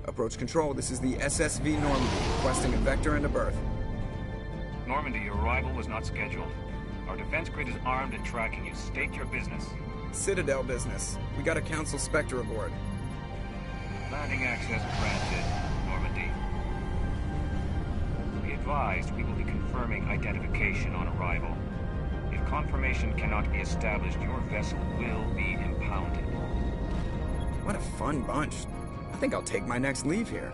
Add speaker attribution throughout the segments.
Speaker 1: Approach control, this is the SSV Normandy, requesting a vector and a berth.
Speaker 2: Normandy, your arrival was not scheduled. Our defense grid is armed and tracking you. State your business.
Speaker 1: Citadel business. We got a Council Spectre aboard.
Speaker 2: Landing access granted, Normandy. Be advised, we will be confirming identification on arrival. If confirmation cannot be established, your vessel will be impounded.
Speaker 1: What a fun bunch. I think I'll take my next leave here.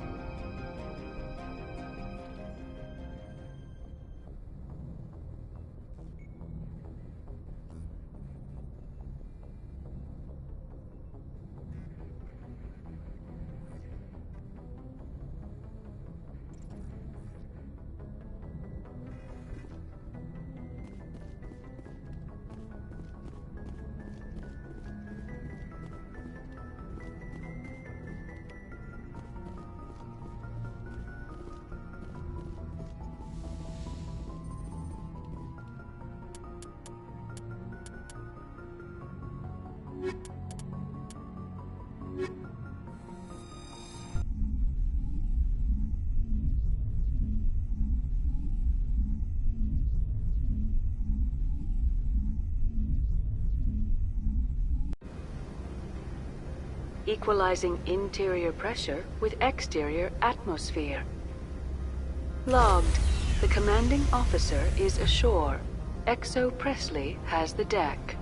Speaker 3: Equalizing interior pressure with exterior atmosphere. Logged. The commanding officer is ashore. Exo Presley has the deck.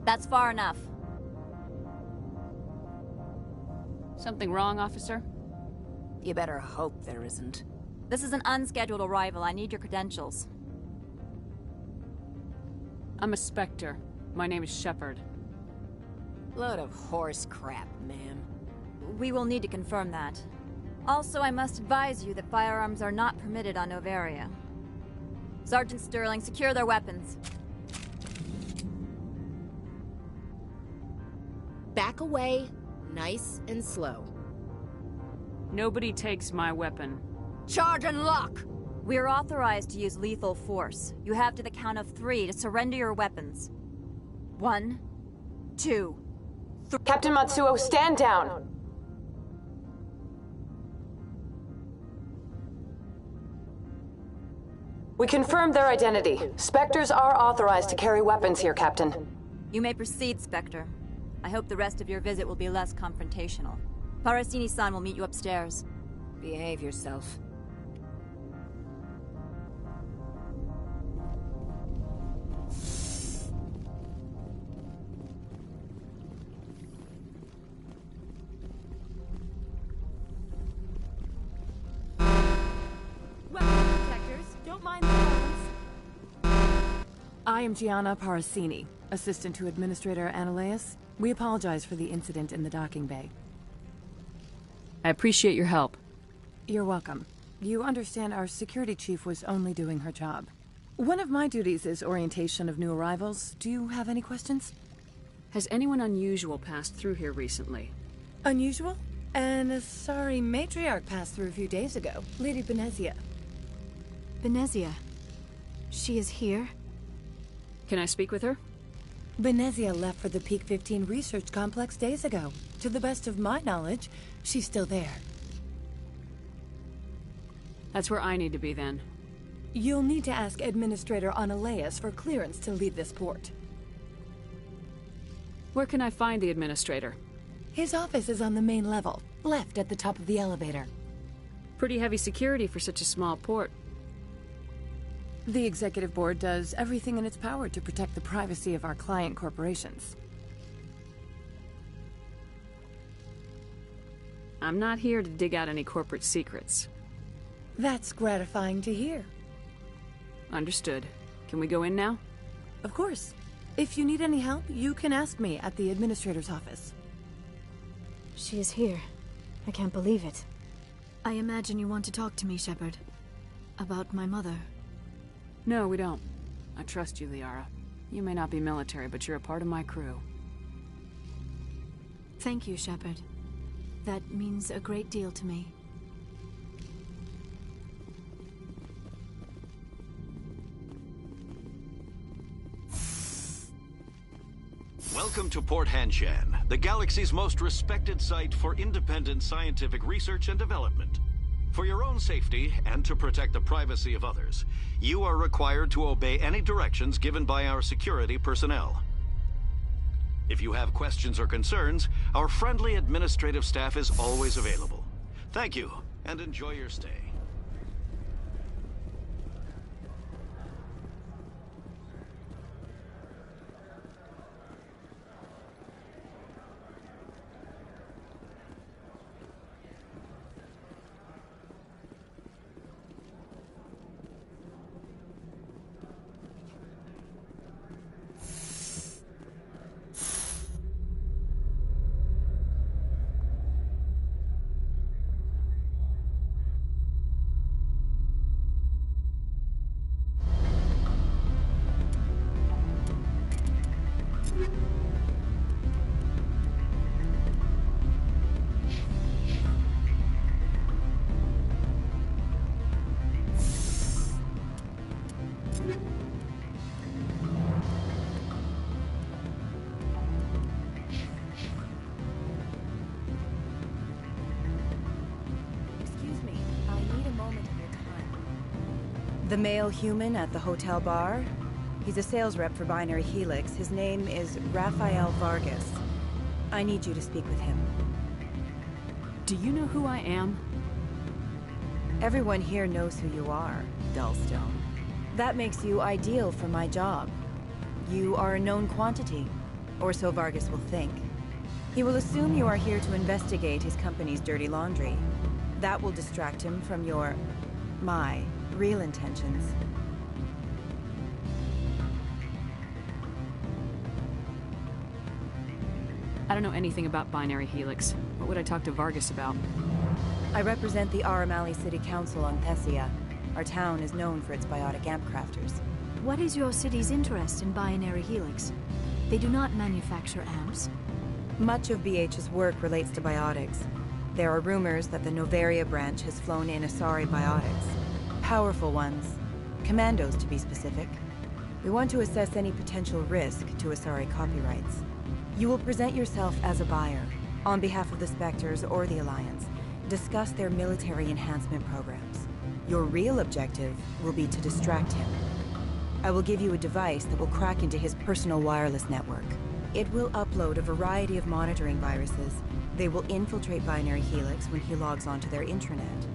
Speaker 4: That's far enough.
Speaker 5: Something wrong, officer?
Speaker 6: You better hope there isn't.
Speaker 4: This is an unscheduled arrival. I need your credentials.
Speaker 5: I'm a Spectre. My name is Shepard.
Speaker 6: Load of horse crap, ma'am.
Speaker 4: We will need to confirm that. Also, I must advise you that firearms are not permitted on Novaria. Sergeant Sterling, secure their weapons.
Speaker 6: Back away, nice and slow.
Speaker 5: Nobody takes my weapon.
Speaker 4: Charge and lock! We are authorized to use lethal force. You have to the count of 3 to surrender your weapons. 1, 2, 3.
Speaker 7: Captain Matsuo, stand down! We confirmed their identity. Spectres are authorized to carry weapons here, Captain.
Speaker 4: You may proceed, Spectre. I hope the rest of your visit will be less confrontational. Parasini-san will meet you upstairs.
Speaker 6: Behave yourself.
Speaker 8: I am Gianna Parasini, assistant to Administrator Analeas. We apologize for the incident in the docking bay.
Speaker 5: I appreciate your help.
Speaker 8: You're welcome. You understand our security chief was only doing her job. One of my duties is orientation of new arrivals. Do you have any questions?
Speaker 5: Has anyone unusual passed through here recently?
Speaker 8: Unusual? And a sorry matriarch passed through a few days ago. Lady Benezia.
Speaker 9: Benezia? She is here?
Speaker 5: Can I speak with her?
Speaker 8: Benezia left for the Peak 15 research complex days ago. To the best of my knowledge, she's still there.
Speaker 5: That's where I need to be then.
Speaker 8: You'll need to ask Administrator Analeas for clearance to leave this port.
Speaker 5: Where can I find the administrator?
Speaker 8: His office is on the main level, left at the top of the elevator.
Speaker 5: Pretty heavy security for such a small port.
Speaker 8: The Executive Board does everything in its power to protect the privacy of our client corporations.
Speaker 5: I'm not here to dig out any corporate secrets.
Speaker 8: That's gratifying to hear.
Speaker 5: Understood. Can we go in now?
Speaker 8: Of course. If you need any help, you can ask me at the Administrator's office.
Speaker 9: She is here. I can't believe it. I imagine you want to talk to me, Shepard. About my mother.
Speaker 5: No, we don't. I trust you, Liara. You may not be military, but you're a part of my crew.
Speaker 9: Thank you, Shepard. That means a great deal to me.
Speaker 10: Welcome to Port Hanshan, the galaxy's most respected site for independent scientific research and development. For your own safety, and to protect the privacy of others, you are required to obey any directions given by our security personnel. If you have questions or concerns, our friendly administrative staff is always available. Thank you, and enjoy your stay.
Speaker 11: The male human at the hotel bar? He's a sales rep for Binary Helix. His name is Rafael Vargas. I need you to speak with him.
Speaker 5: Do you know who I am?
Speaker 11: Everyone here knows who you are, Dullstone. That makes you ideal for my job. You are a known quantity. Or so Vargas will think. He will assume you are here to investigate his company's dirty laundry. That will distract him from my real intentions.
Speaker 5: I don't know anything about Binary Helix. What would I talk to Vargas about?
Speaker 11: I represent the Aramali City Council on Thessia. Our town is known for its biotic amp crafters.
Speaker 9: What is your city's interest in Binary Helix? They do not manufacture amps.
Speaker 11: Much of BH's work relates to biotics. There are rumors that the Novaria branch has flown in Asari biotics. Powerful ones. Commandos, to be specific. We want to assess any potential risk to Asari copyrights. You will present yourself as a buyer, on behalf of the Spectres or the Alliance. Discuss their military enhancement programs. Your real objective will be to distract him. I will give you a device that will crack into his personal wireless network. It will upload a variety of monitoring viruses. They will infiltrate Binary Helix when he logs onto their intranet.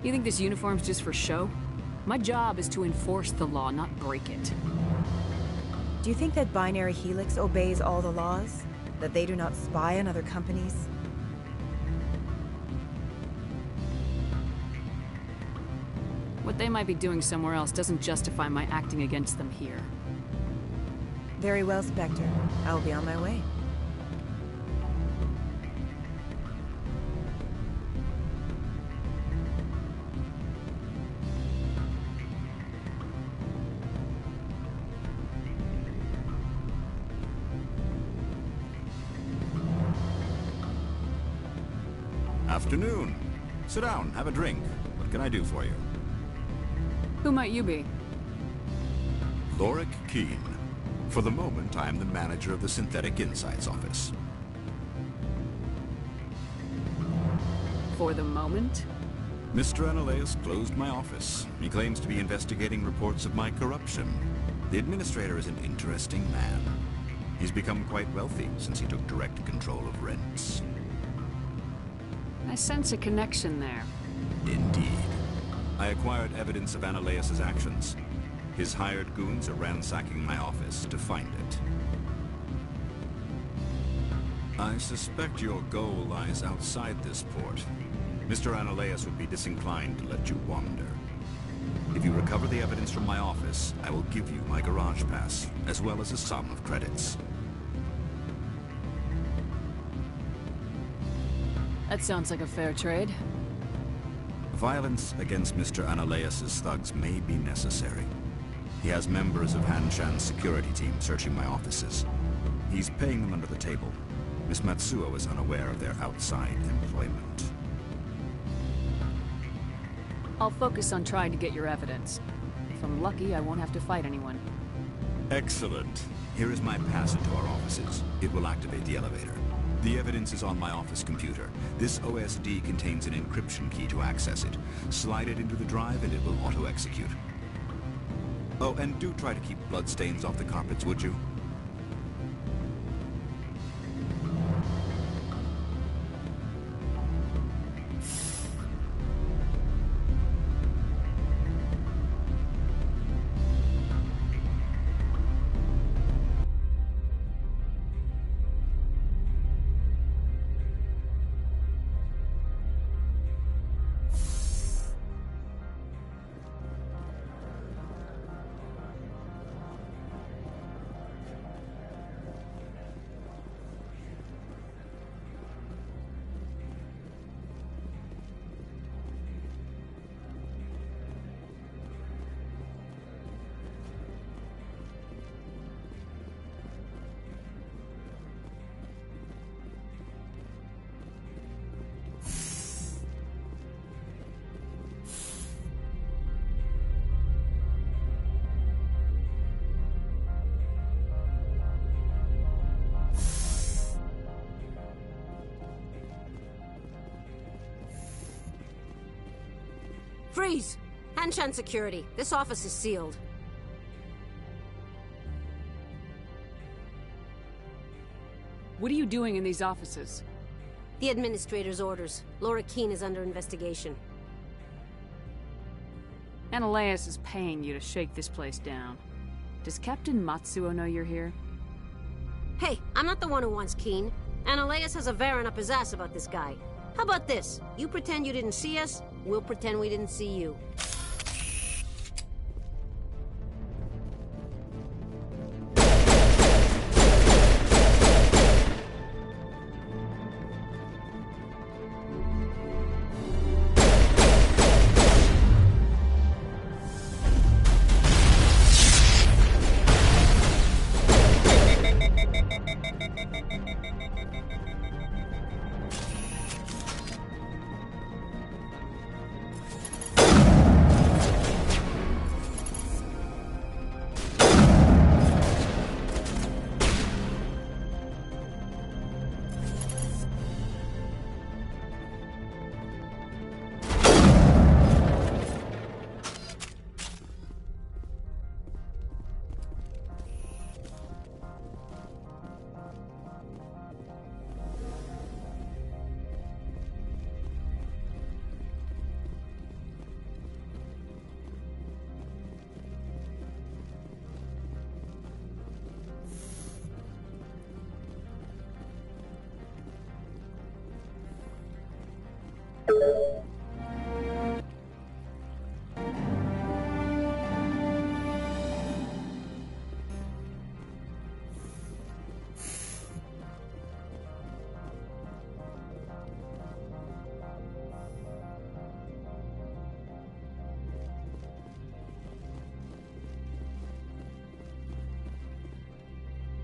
Speaker 5: You think this uniform's just for show? My job is to enforce the law, not break it.
Speaker 11: Do you think that Binary Helix obeys all the laws? That they do not spy on other companies?
Speaker 5: What they might be doing somewhere else doesn't justify my acting against them here.
Speaker 11: Very well, Spectre. I'll be on my way.
Speaker 12: Afternoon. Sit down, have a drink. What can I do for you?
Speaker 5: Who might you be?
Speaker 12: Lorik Keene. For the moment, I am the manager of the Synthetic Insights Office.
Speaker 5: For the moment?
Speaker 12: Mr. Analeus closed my office. He claims to be investigating reports of my corruption. The administrator is an interesting man. He's become quite wealthy since he took direct control of rents.
Speaker 5: I sense a connection there.
Speaker 12: Indeed. I acquired evidence of Analeus' actions. His hired goons are ransacking my office to find it. I suspect your goal lies outside this port. Mr. Analeus would be disinclined to let you wander. If you recover the evidence from my office, I will give you my garage pass, as well as a sum of credits.
Speaker 5: That sounds like a fair trade.
Speaker 12: Violence against Mr. Analeus' thugs may be necessary. He has members of Hanshan's security team searching my offices. He's paying them under the table. Miss Matsuo is unaware of their outside employment.
Speaker 5: I'll focus on trying to get your evidence. If I'm lucky, I won't have to fight anyone.
Speaker 12: Excellent. Here is my pass into our offices. It will activate the elevator. The evidence is on my office computer. This OSD contains an encryption key to access it. Slide it into the drive and it will auto-execute. Oh, and do try to keep bloodstains off the carpets, would you?
Speaker 13: Freeze! Hanshan security. This office is sealed.
Speaker 5: What are you doing in these offices?
Speaker 13: The administrator's orders. Laura Keene is under investigation.
Speaker 5: Analeus is paying you to shake this place down. Does Captain Matsuo know you're here?
Speaker 13: Hey, I'm not the one who wants Keene. Analeus has a Varen up his ass about this guy. How about this? You pretend you didn't see us, we'll pretend we didn't see you.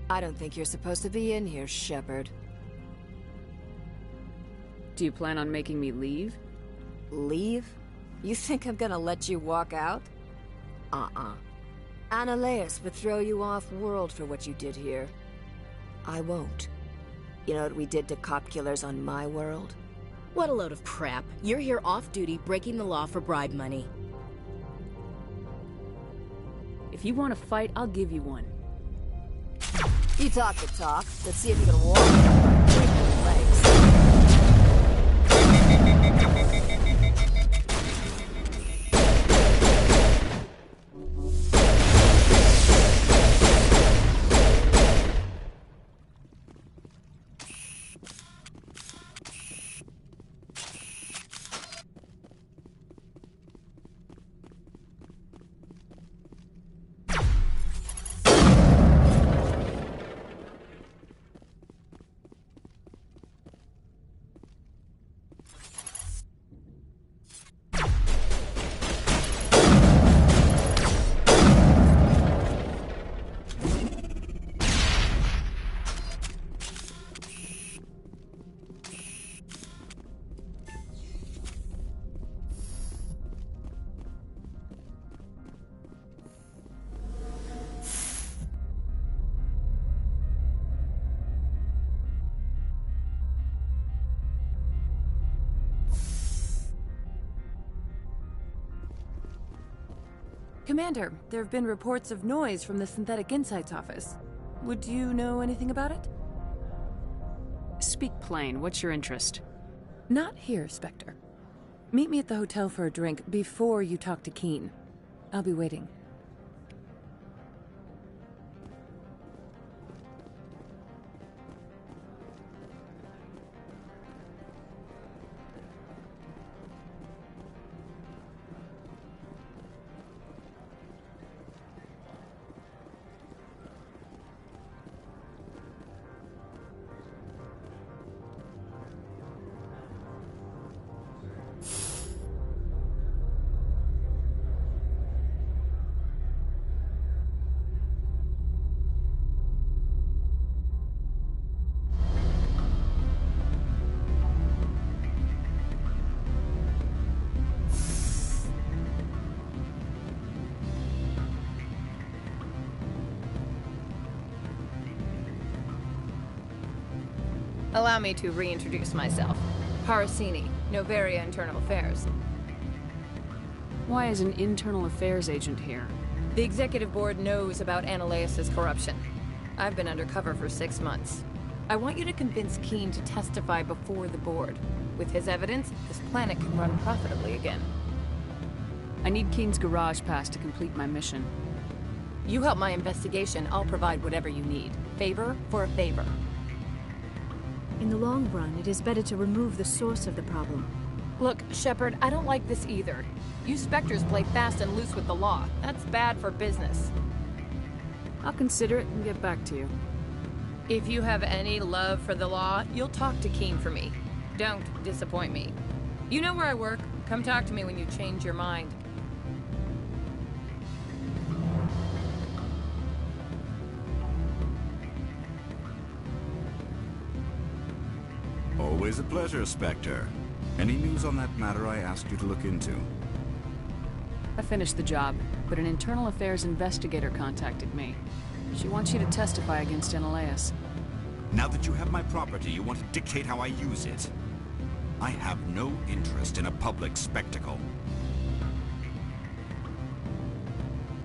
Speaker 6: I don't think you're supposed to be in here, Shepard.
Speaker 5: Do you plan on making me leave?
Speaker 6: Leave? You think I'm gonna let you walk out? Analeus would throw you off-world for what you did here. I won't. You know what we did to cop killers on my world?
Speaker 14: What a load of crap. You're here off-duty, breaking the law for bribe money.
Speaker 5: If you want to fight, I'll give you one.
Speaker 6: You talk the talk. Let's see if you can walk. Break your legs.
Speaker 8: Commander, there have been reports of noise from the Synthetic Insights office. Would you know anything about it?
Speaker 5: Speak plain. What's your interest?
Speaker 8: Not here, Spectre. Meet me at the hotel for a drink before you talk to Keene. I'll be waiting.
Speaker 15: Allow me to reintroduce myself. Parasini, Novaria Internal Affairs.
Speaker 5: Why is an internal affairs agent here?
Speaker 8: The executive board knows about Annaleis' corruption. I've been undercover for 6 months. I want you to convince Keene to testify before the board. With his evidence, this planet can run profitably again.
Speaker 5: I need Keene's garage pass to complete my mission.
Speaker 8: You help my investigation, I'll provide whatever you need. Favor for a favor.
Speaker 9: In the long run, it is better to remove the source of the problem.
Speaker 8: Look, Shepard, I don't like this either. You Spectres play fast and loose with the law. That's bad for business.
Speaker 5: I'll consider it and get back to you.
Speaker 8: If you have any love for the law, you'll talk to Keene for me. Don't disappoint me. You know where I work. Come talk to me when you change your mind.
Speaker 12: Always a pleasure, Spectre. Any news on that matter I asked you to look into?
Speaker 5: I finished the job, but an internal affairs investigator contacted me. She wants you to testify against Annaleis.
Speaker 12: Now that you have my property, you want to dictate how I use it. I have no interest in a public spectacle.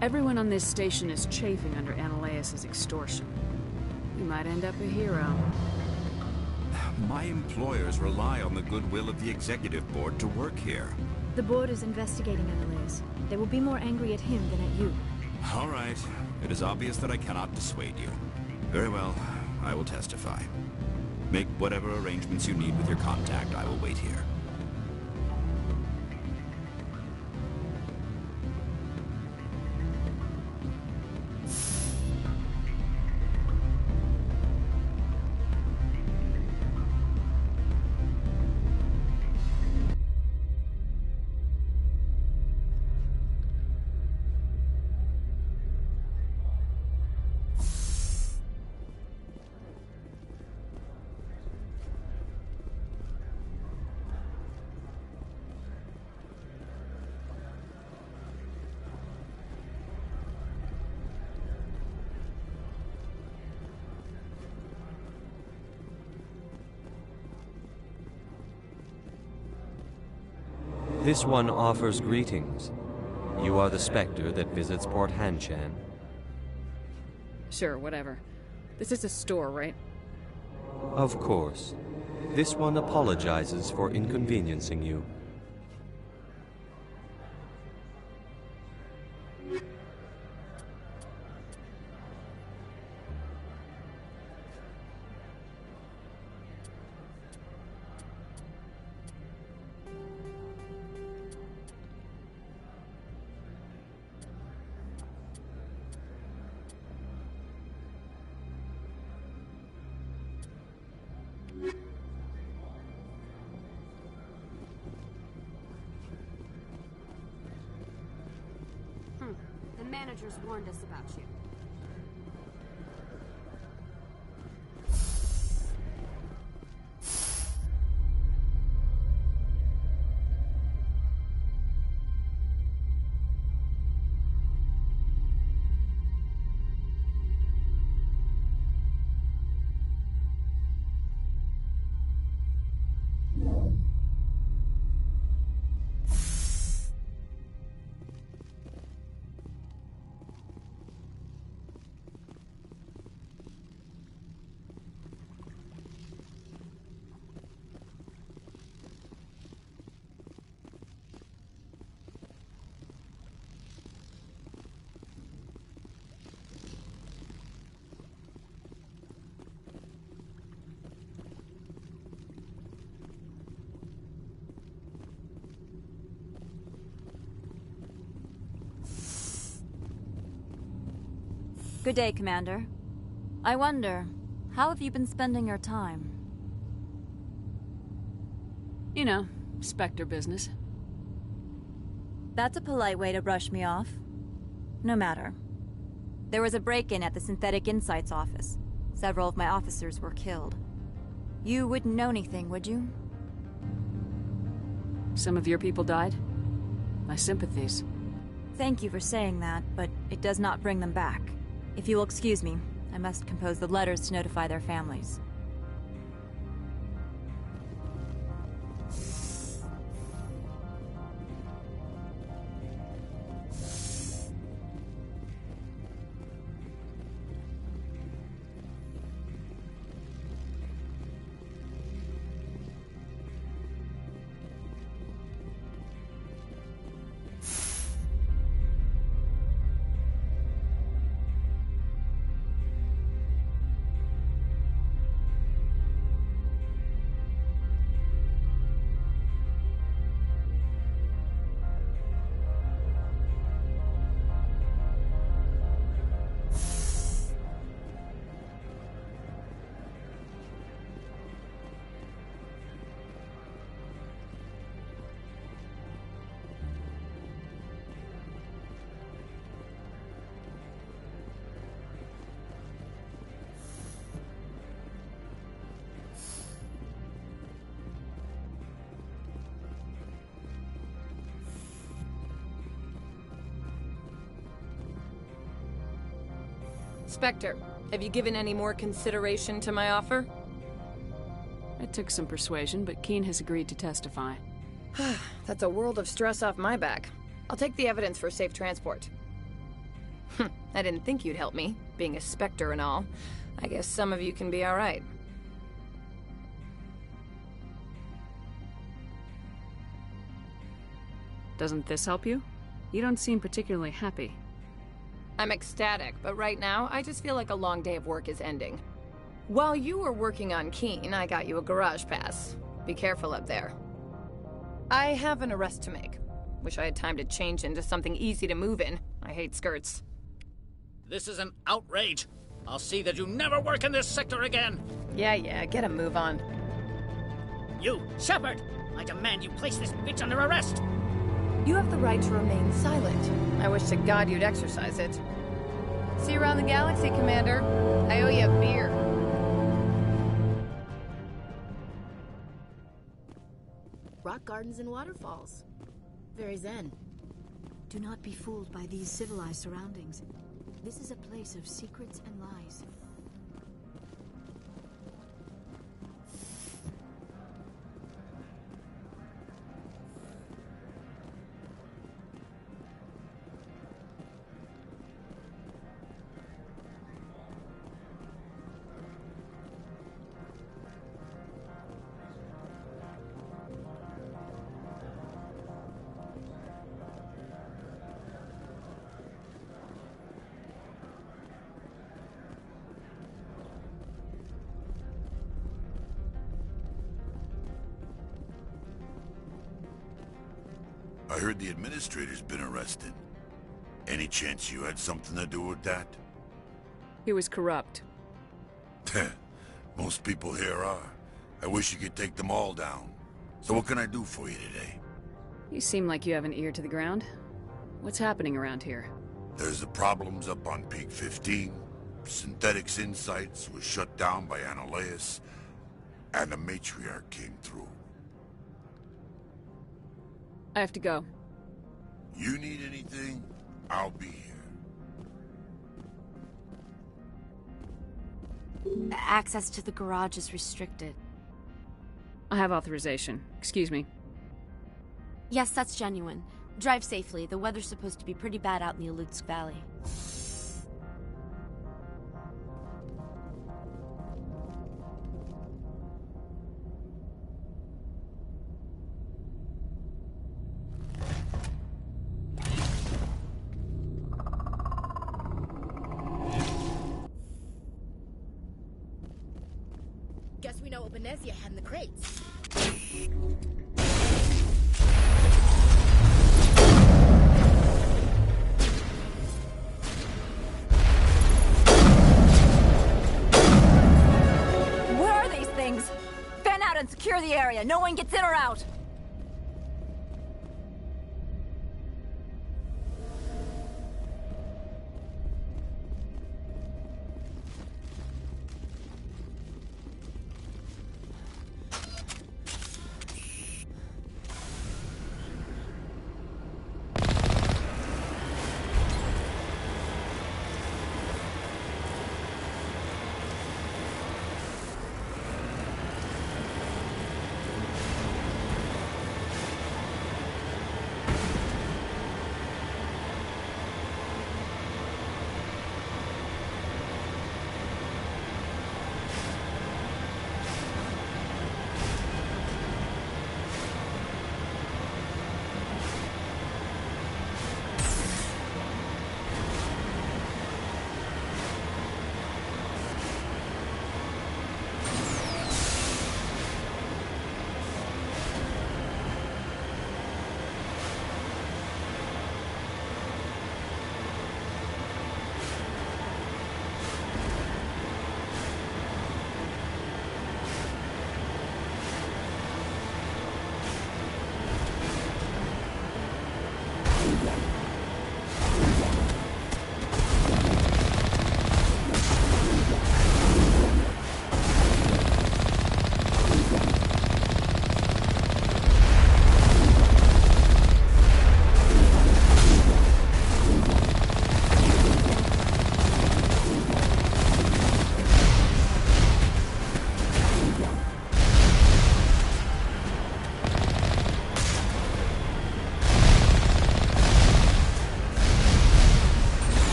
Speaker 5: Everyone on this station is chafing under Annaleis' extortion. You might end up a hero.
Speaker 12: My employers rely on the goodwill of the executive board to work here.
Speaker 9: The board is investigating Annaleis. They will be more angry at him than at you.
Speaker 12: All right. It is obvious that I cannot dissuade you. Very well. I will testify. Make whatever arrangements you need with your contact. I will wait here.
Speaker 15: This one offers greetings. You are the Spectre that visits Port Hanshan.
Speaker 5: Sure, whatever. This is a store, right?
Speaker 15: Of course. This one apologizes for inconveniencing you.
Speaker 13: The managers warned us about you.
Speaker 4: Good day, Commander. I wonder, how have you been spending your time?
Speaker 5: You know, Spectre business.
Speaker 4: That's a polite way to brush me off. No matter. There was a break-in at the Synthetic Insights office. Several of my officers were killed. You wouldn't know anything, would you?
Speaker 5: Some of your people died? My sympathies.
Speaker 4: Thank you for saying that, but it does not bring them back. If you will excuse me, I must compose the letters to notify their families.
Speaker 8: Spectre, have you given any more consideration to my offer?
Speaker 5: It took some persuasion, but Keen has agreed to testify.
Speaker 8: That's a world of stress off my back. I'll take the evidence for safe transport. I didn't think you'd help me, being a Spectre and all. I guess some of you can be alright.
Speaker 5: Doesn't this help you? You don't seem particularly happy.
Speaker 8: I'm ecstatic, but right now, I just feel like a long day of work is ending. While you were working on Keen, I got you a garage pass. Be careful up there. I have an arrest to make. Wish I had time to change into something easy to move in. I hate skirts.
Speaker 16: This is an outrage. I'll see that you never work in this sector again.
Speaker 8: Yeah, get a move on.
Speaker 16: You, Shepard! I demand you place this bitch under arrest!
Speaker 8: You have the right to remain silent. I wish to God you'd exercise it. See you around the galaxy, Commander. I owe you a beer.
Speaker 14: Rock gardens and waterfalls. Very zen.
Speaker 9: Do not be fooled by these civilized surroundings. This is a place of secrets and lies.
Speaker 17: I heard the administrator's been arrested. Any chance you had something to do with that?
Speaker 5: He was corrupt.
Speaker 17: Most people here are. I wish you could take them all down. So what can I do for you today?
Speaker 5: You seem like you have an ear to the ground. What's happening around here?
Speaker 17: There's the problems up on Peak 15. Synthetics Insights was shut down by Annihilus. And the Matriarch came through.
Speaker 5: I have to go.
Speaker 17: You need anything, I'll be here.
Speaker 18: Access to the garage is restricted.
Speaker 5: I have authorization. Excuse me.
Speaker 18: Yes, that's genuine. Drive safely. The weather's supposed to be pretty bad out in the Alutsk Valley.
Speaker 14: Guess we know what Benezia had in the crates.
Speaker 4: Where are these things? Fan out and secure the area. No one gets in or out.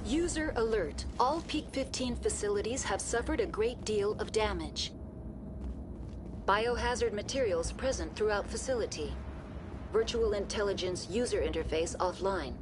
Speaker 19: User alert. All Peak 15 facilities have suffered a great deal of damage. Biohazard materials present throughout facility. Virtual intelligence user interface offline.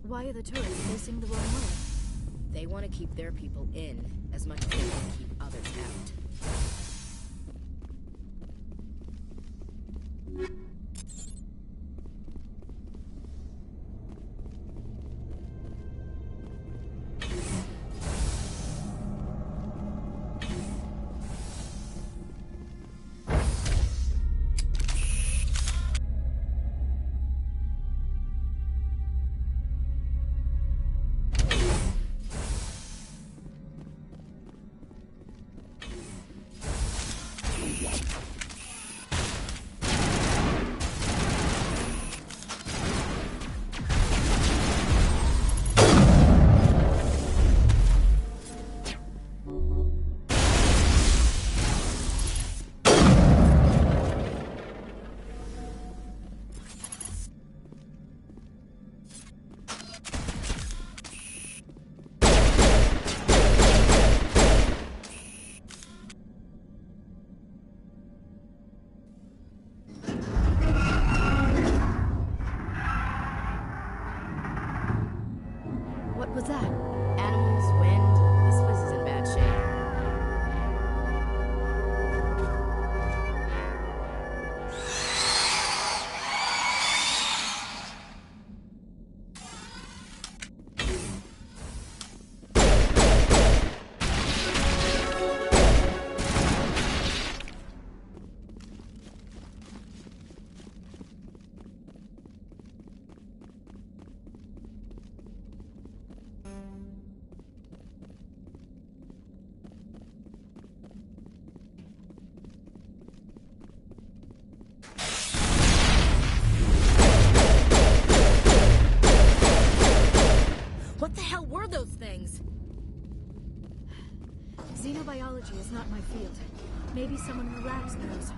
Speaker 9: Why are the tourists facing the wrong way?
Speaker 14: They want to keep their people in as much as they want to keep others out.
Speaker 9: What was that?
Speaker 14: Animals, wind. This place is in bad shape. What the hell were those things?
Speaker 9: Xenobiology is not my field. Maybe someone in the labs knows.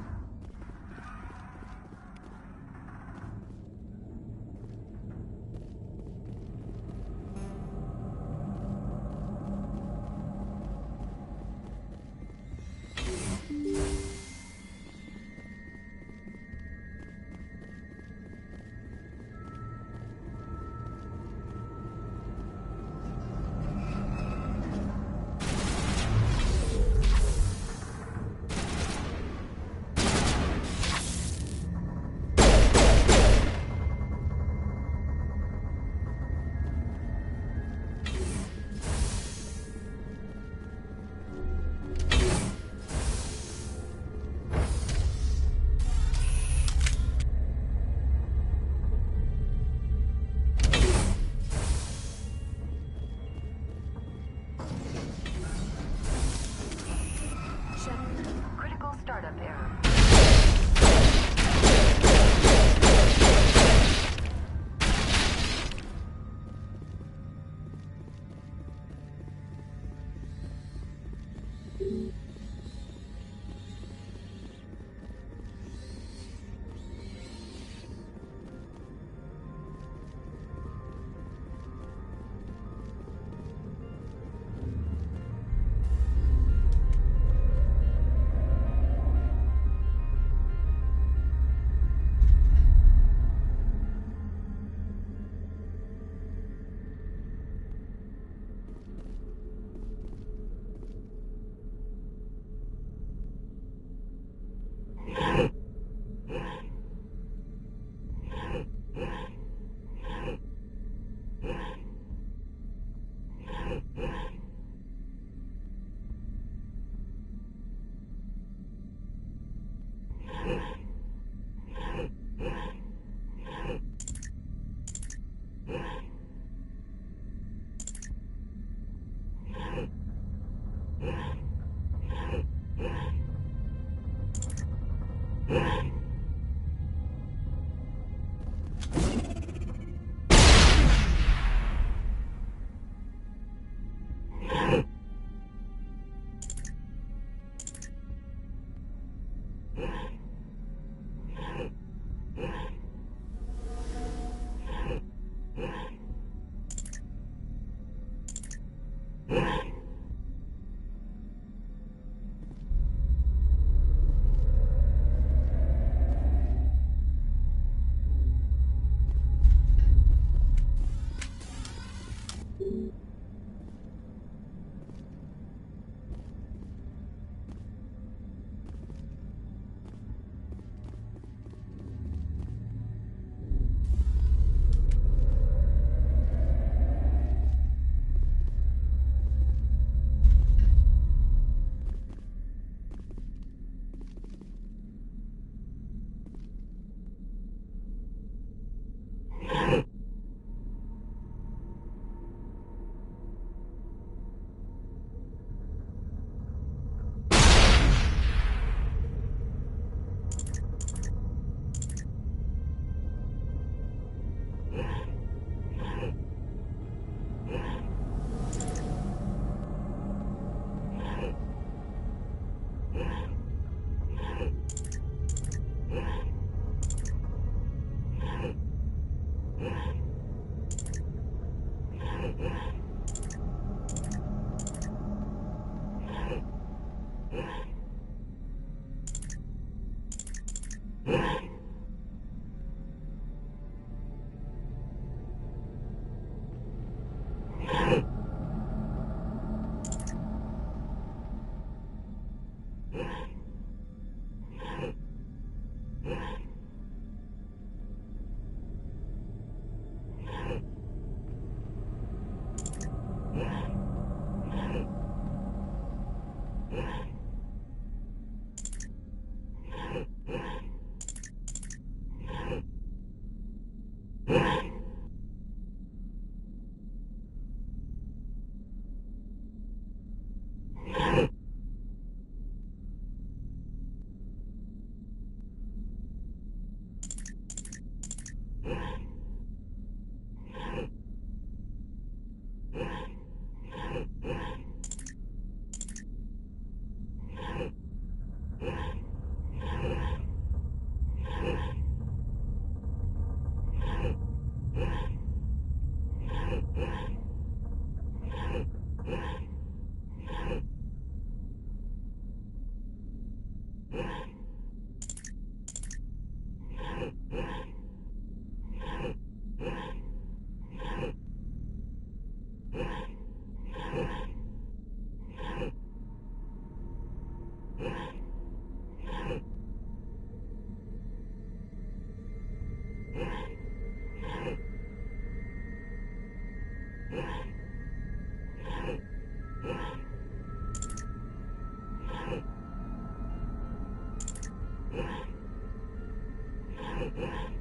Speaker 20: you